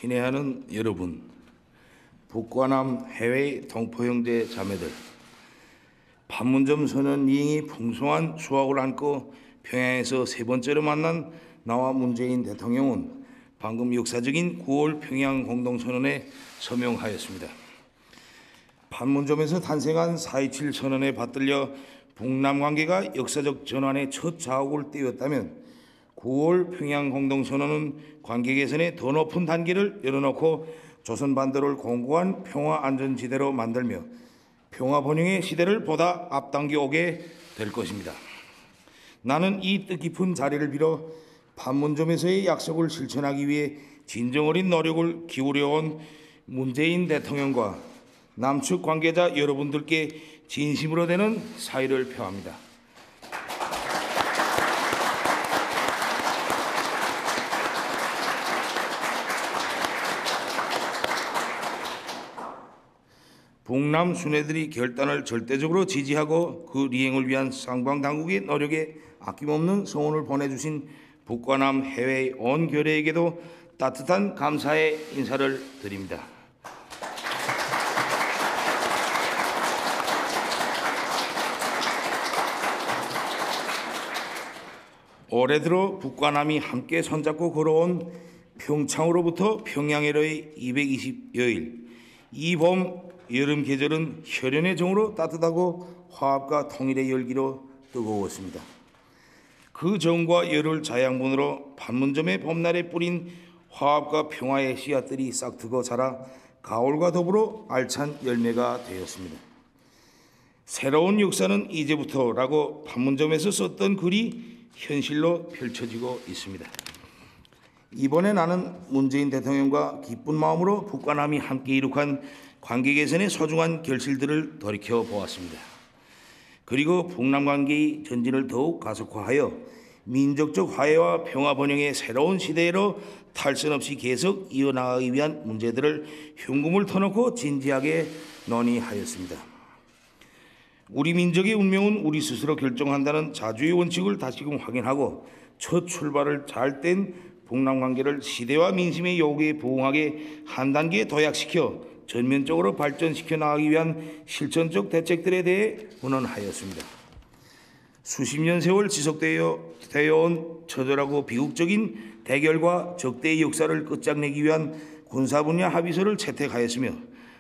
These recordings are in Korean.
친애하는 여러분, 북과 남 해외 동포 형제 자매들, 판문점 선언 이행이 풍성한 수확을 안고 평양에서 세 번째로 만난 나와 문재인 대통령은 방금 역사적인 9월 평양 공동선언에 서명하였습니다. 판문점에서 탄생한 4.27 선언에 받들려 북남 관계가 역사적 전환의 첫 자옥을 띄웠다면 9월 평양 공동선언은 관계 개선의 더 높은 단계를 열어놓고 조선 반도를 공고한 평화 안전지대로 만들며 평화 번영의 시대를 보다 앞당겨 오게 될 것입니다. 나는 이 뜻깊은 자리를 빌어 판문점에서의 약속을 실천하기 위해 진정 어린 노력을 기울여온 문재인 대통령과 남측 관계자 여러분들께 진심으로 되는 사의를 표합니다. 북남 순회들이 결단을 절대적으로 지지하고 그 이행을 위한 쌍방 당국의 노력에 아낌없는 성원을 보내주신 북과 남 해외 온 교례에게도 따뜻한 감사의 인사를 드립니다. 올해 들어 북과 남이 함께 손잡고 걸어온 평창으로부터 평양에로의 220여일, 이 봄 여름 계절은 혈연의 정으로 따뜻하고 화합과 통일의 열기로 뜨거웠습니다. 그 정과 열을 자양분으로 판문점의 봄날에 뿌린 화합과 평화의 씨앗들이 싹트고 자라 가을과 더불어 알찬 열매가 되었습니다. 새로운 역사는 이제부터라고 판문점에서 썼던 글이 현실로 펼쳐지고 있습니다. 이번에 나는 문재인 대통령과 기쁜 마음으로 북과 남이 함께 이룩한 관계 개선의 소중한 결실들을 돌이켜 보았습니다. 그리고 북남 관계의 전진을 더욱 가속화하여 민족적 화해와 평화 번영의 새로운 시대로 탈선 없이 계속 이어나가기 위한 문제들을 흉금을 터놓고 진지하게 논의하였습니다. 우리 민족의 운명은 우리 스스로 결정한다는 자주의 원칙을 다시금 확인하고 첫 출발을 잘 뗀 북남 관계를 시대와 민심의 요구에 부응하게 한 단계 도약시켜 전면적으로 발전시켜 나가기 위한 실천적 대책들에 대해 문헌하였습니다. 수십 년 세월 지속되어 온 처절하고 비극적인 대결과 적대의 역사를 끝장내기 위한 군사 분야 합의서를 채택하였으며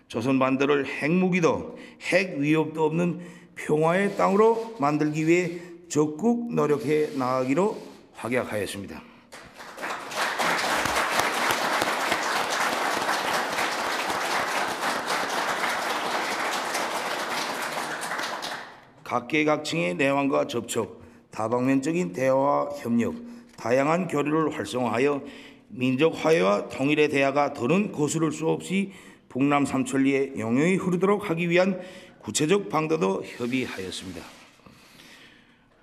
조선 반도를 핵무기도 핵 위협도 없는 평화의 땅으로 만들기 위해 적극 노력해 나가기로 확약하였습니다. 각계각층의 내환과 접촉, 다방면적인 대화와 협력, 다양한 교류를 활성화하여 민족 화해와 통일의 대화가 더는 거스를 수 없이 북남 삼천리에 영영히 흐르도록 하기 위한 구체적 방도도 협의하였습니다.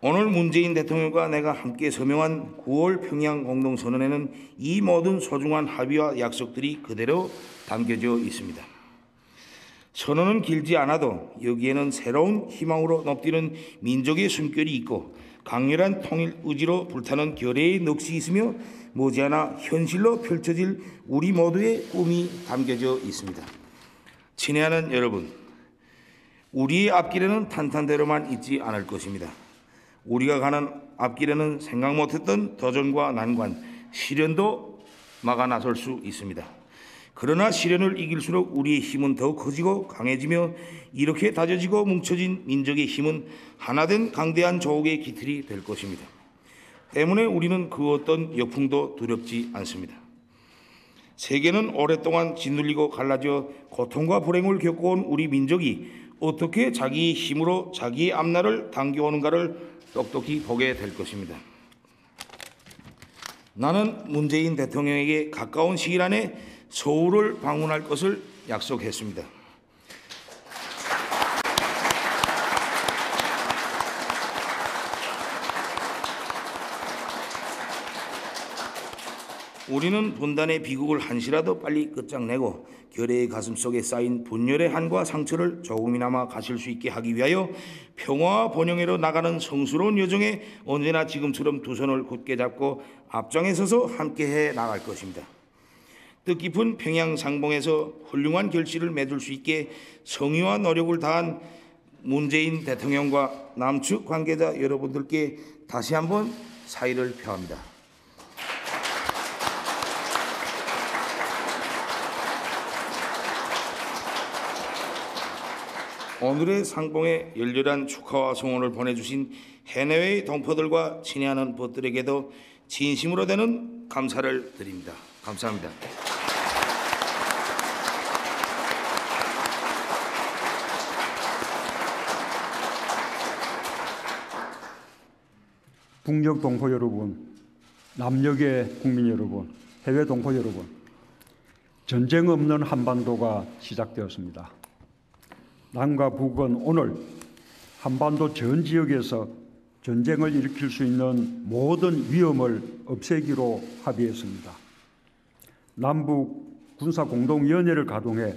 오늘 문재인 대통령과 내가 함께 서명한 9월 평양 공동선언에는 이 모든 소중한 합의와 약속들이 그대로 담겨져 있습니다. 선언은 길지 않아도 여기에는 새로운 희망으로 높디는 민족의 숨결이 있고 강렬한 통일 의지로 불타는 결의의 넋이 있으며 머지않아 현실로 펼쳐질 우리 모두의 꿈이 담겨져 있습니다. 친애하는 여러분, 우리의 앞길에는 탄탄대로만 있지 않을 것입니다. 우리가 가는 앞길에는 생각 못했던 도전과 난관, 시련도 막아 나설 수 있습니다. 그러나 시련을 이길수록 우리의 힘은 더욱 커지고 강해지며 이렇게 다져지고 뭉쳐진 민족의 힘은 하나된 강대한 조국의 기틀이 될 것입니다. 때문에 우리는 그 어떤 역풍도 두렵지 않습니다. 세계는 오랫동안 짓눌리고 갈라져 고통과 불행을 겪어온 우리 민족이 어떻게 자기의 힘으로 자기의 앞날을 당겨오는가를 똑똑히 보게 될 것입니다. 나는 문재인 대통령에게 가까운 시일 안에 서울을 방문할 것을 약속했습니다. 우리는 분단의 비극을 한시라도 빨리 끝장내고 결의의 가슴속에 쌓인 분열의 한과 상처를 조금이나마 가실 수 있게 하기 위하여 평화와 번영으로 나가는 성스러운 여정에 언제나 지금처럼 두 손을 굳게 잡고 앞장에 서서 함께해 나갈 것입니다. 뜻깊은 평양 상봉에서 훌륭한 결실을 맺을 수 있게 성의와 노력을 다한 문재인 대통령과 남측 관계자 여러분들께 다시 한번 사의를 표합니다. 오늘의 상봉에 열렬한 축하와 성원을 보내주신 해내외의 동포들과 친애하는 벗들에게도 진심으로 되는 감사를 드립니다. 감사합니다. 북녘 동포 여러분, 남녘의 국민 여러분, 해외 동포 여러분, 전쟁 없는 한반도가 시작되었습니다. 남과 북은 오늘 한반도 전 지역에서 전쟁을 일으킬 수 있는 모든 위험을 없애기로 합의했습니다. 남북 군사공동위원회를 가동해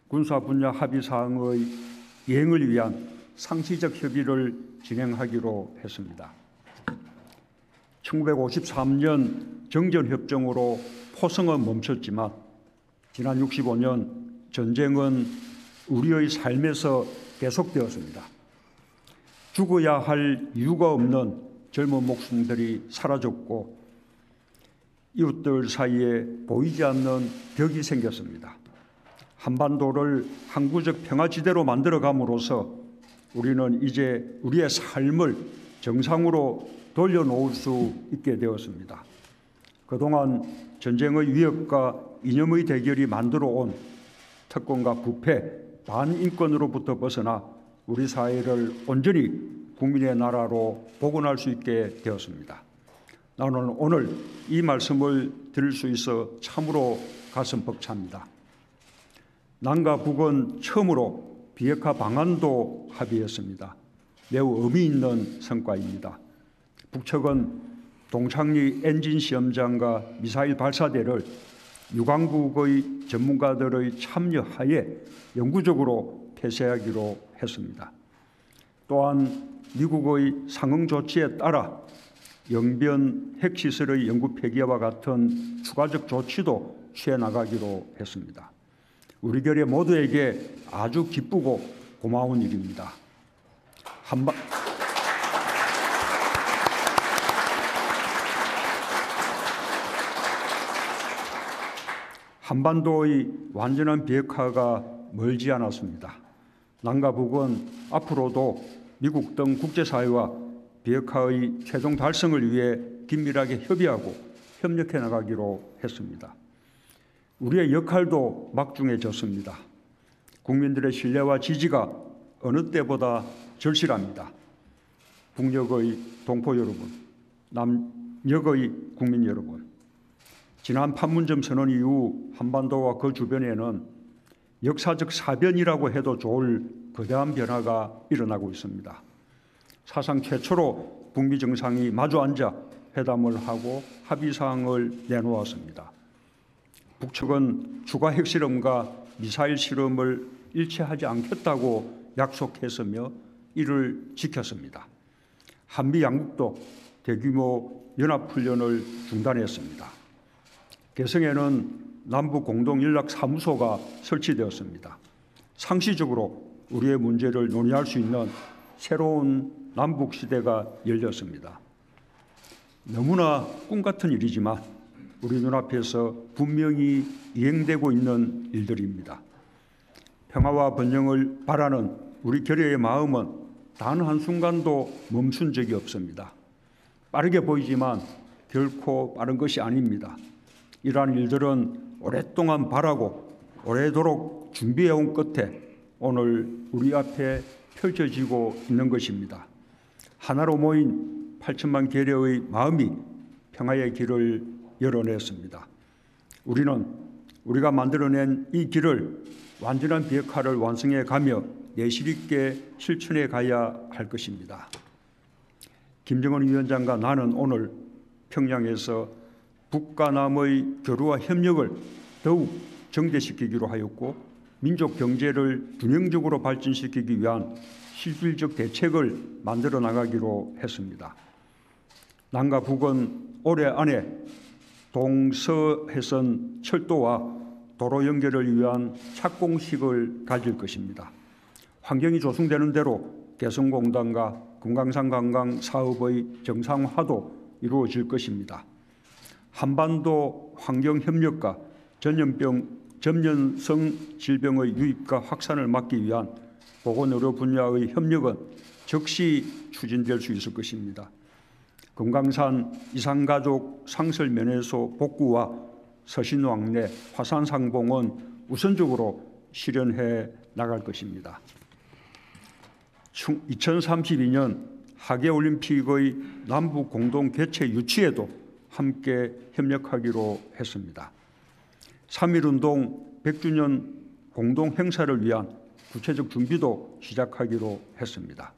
군사 분야 합의 사항의 이행을 위한 상시적 협의를 진행하기로 했습니다. 1953년 정전협정으로 포성은 멈췄지만 지난 65년 전쟁은 우리의 삶에서 계속되었습니다. 죽어야 할 이유가 없는 젊은 목숨들이 사라졌고 이웃들 사이에 보이지 않는 벽이 생겼습니다. 한반도를 항구적 평화지대로 만들어감으로써 우리는 이제 우리의 삶을 정상으로 돌려놓을 수 있게 되었습니다. 그동안 전쟁의 위협과 이념의 대결이 만들어온 특권과 부패, 반인권으로부터 벗어나 우리 사회를 온전히 국민의 나라로 복원할 수 있게 되었습니다. 나는 오늘 이 말씀을 드릴 수 있어 참으로 가슴 벅찹니다. 남과 북은 처음으로 비핵화 방안도 합의했습니다. 매우 의미 있는 성과입니다. 북측은 동창리 엔진 시험장과 미사일 발사대를 유관국의 전문가들의 참여하에 영구적으로 폐쇄하기로 했습니다. 또한 미국의 상응 조치에 따라 영변 핵시설의 영구 폐기와 같은 추가적 조치도 취해 나가기로 했습니다. 우리 결의 모두에게 아주 기쁘고 고마운 일입니다. 한반도의 완전한 비핵화가 멀지 않았습니다. 남과 북은 앞으로도 미국 등 국제사회와 비핵화의 최종 달성을 위해 긴밀하게 협의하고 협력해 나가기로 했습니다. 우리의 역할도 막중해졌습니다. 국민들의 신뢰와 지지가 어느 때보다 절실합니다. 북녘의 동포 여러분, 남녘의 국민 여러분, 지난 판문점 선언 이후 한반도와 그 주변에는 역사적 사변이라고 해도 좋을 거대한 변화가 일어나고 있습니다. 사상 최초로 북미 정상이 마주 앉아 회담을 하고 합의사항을 내놓았습니다. 북측은 추가 핵실험과 미사일 실험을 일체하지 않겠다고 약속했으며 이를 지켰습니다. 한미 양국도 대규모 연합훈련을 중단했습니다. 개성에는 남북공동연락사무소가 설치되었습니다. 상시적으로 우리의 문제를 논의할 수 있는 새로운 남북 시대가 열렸습니다. 너무나 꿈 같은 일이지만 우리 눈앞에서 분명히 이행되고 있는 일들입니다. 평화와 번영을 바라는 우리 결의의 마음은 단 한순간도 멈춘 적이 없습니다. 빠르게 보이지만 결코 빠른 것이 아닙니다. 이러한 일들은 오랫동안 바라고 오래도록 준비해온 끝에 오늘 우리 앞에 펼쳐지고 있는 것입니다. 하나로 모인 8천만 계려의 마음이 평화의 길을 열어냈습니다. 우리는 우리가 만들어낸 이 길을 완전한 비핵화를 완성해 가며 내실 있게 실천해 가야 할 것입니다. 김정은 위원장과 나는 오늘 평양에서 북과 남의 교류와 협력을 더욱 정대시키기로 하였고 민족 경제를 균형적으로 발전시키기 위한 실질적 대책을 만들어 나가기로 했습니다. 남과 북은 올해 안에 동서해선 철도와 도로 연결을 위한 착공식을 가질 것입니다. 환경이 조성되는 대로 개성공단과 금강산 관광 사업의 정상화도 이루어질 것입니다. 한반도 환경협력과 전염성 질병의 유입과 확산을 막기 위한 보건의료 분야의 협력은 즉시 추진될 수 있을 것입니다. 금강산 이산가족 상설면회소 복구와 서신왕래 화산상봉은 우선적으로 실현해 나갈 것입니다. 2032년 하계올림픽의 남북 공동 개최 유치에도 함께 협력하기로 했습니다. 3.1운동 100주년 공동 행사를 위한 구체적 준비도 시작하기로 했습니다.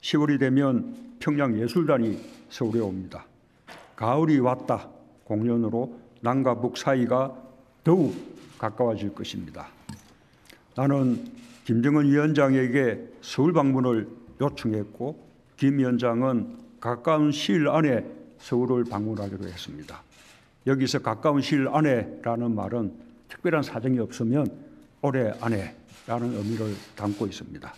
10월이 되면 평양예술단이 서울에 옵니다. 가을이 왔다 공연으로 남과 북 사이가 더욱 가까워질 것입니다. 나는 김정은 위원장에게 서울 방문을 요청했고 김 위원장은 가까운 시일 안에 서울을 방문하기로 했습니다. 여기서 가까운 시일 안에라는 말은 특별한 사정이 없으면 올해 안에라는 의미를 담고 있습니다.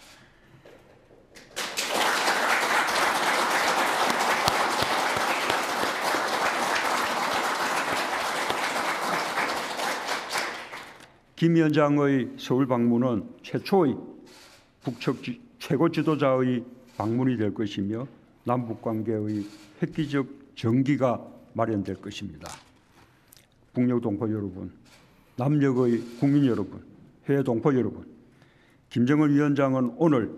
김 위원장의 서울 방문은 최초의 북측 최고 지도자의 방문이 될 것이며 남북관계의 획기적 전기가 마련될 것입니다. 북녘 동포 여러분, 남녘의 국민 여러분, 해외 동포 여러분, 김정은 위원장은 오늘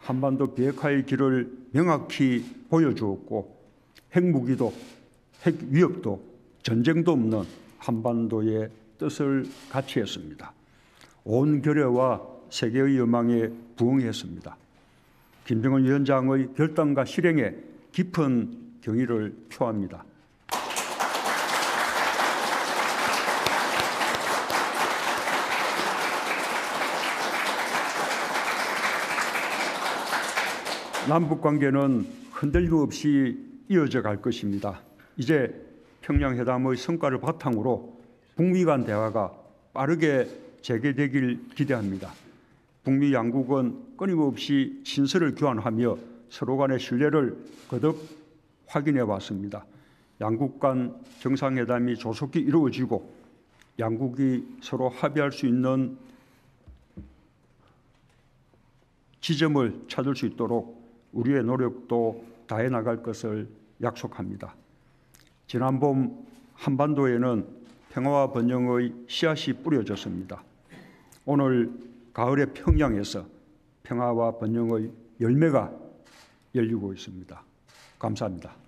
한반도 비핵화의 길을 명확히 보여주었고 핵무기도 핵위협도 전쟁도 없는 한반도의 뜻을 같이 했습니다. 온 결여와 세계의 여망에 부응했습니다. 김정은 위원장의 결단과 실행에 깊은 경의를 표합니다. 남북 관계는 흔들림 없이 이어져 갈 것입니다. 이제 평양회담의 성과를 바탕으로 북미 간 대화가 빠르게 재개되길 기대합니다. 북미 양국은 끊임없이 친서를 교환하며 서로 간의 신뢰를 거듭 확인해 왔습니다. 양국 간 정상회담이 조속히 이루어지고 양국이 서로 합의할 수 있는 지점을 찾을 수 있도록 우리의 노력도 다해 나갈 것을 약속합니다. 지난 봄 한반도에는 평화와 번영의 씨앗이 뿌려졌습니다. 오늘 가을의 평양에서 평화와 번영의 열매가 열리고 있습니다. 감사합니다.